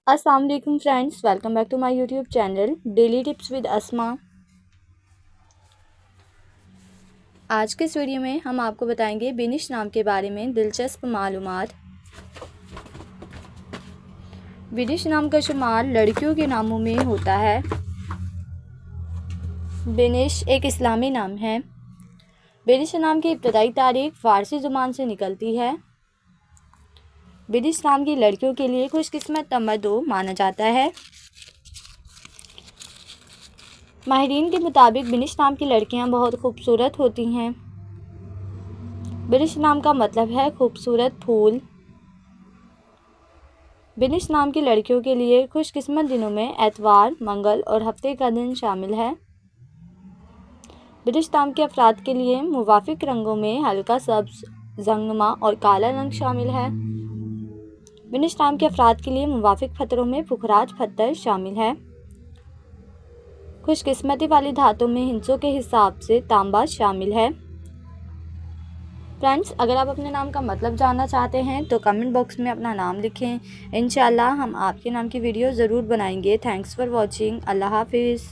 अस्सलाम वालेकुम friends, welcome back to my YouTube channel daily tips with Asma. आज के इस वीडियो में हम आपको बताएंगे बिनिश नाम के बारे में दिलचस्प मालूमात। बिनिश नाम का शुमार लड़कियों के नामों में होता है। बिनिश एक इस्लामी नाम है। बिनिश नाम की इब्तदाई तारीख फ़ारसी ज़ुबान से निकलती है। बिनिश नाम की लड़कियों के लिए खुशकिस्मत तमद्दो माना जाता है। माहिरीन के मुताबिक बिनिश नाम की लड़कियां बहुत खूबसूरत होती हैं। बिनिश नाम का मतलब है खूबसूरत फूल। बिनिश नाम की लड़कियों के लिए खुशकिस्मत दिनों में एतवार, मंगल और हफ्ते का दिन शामिल है। बिनिश नाम के अफराद के लिए मुवाफिक रंगों में हल्का सब्ज, जंगमा और काला रंग शामिल है। बिनिश नाम के अफराद के लिए मुवाफिक पत्थरों में पुखराज पत्थर शामिल है। खुशकिस्मती वाली धातों में हिंसों के हिसाब से तांबा शामिल है। फ्रेंड्स, अगर आप अपने नाम का मतलब जानना चाहते हैं तो कमेंट बॉक्स में अपना नाम लिखें। इंशाल्लाह हम आपके नाम की वीडियो ज़रूर बनाएंगे। Thanks for watching. अल्लाह हाफिज़।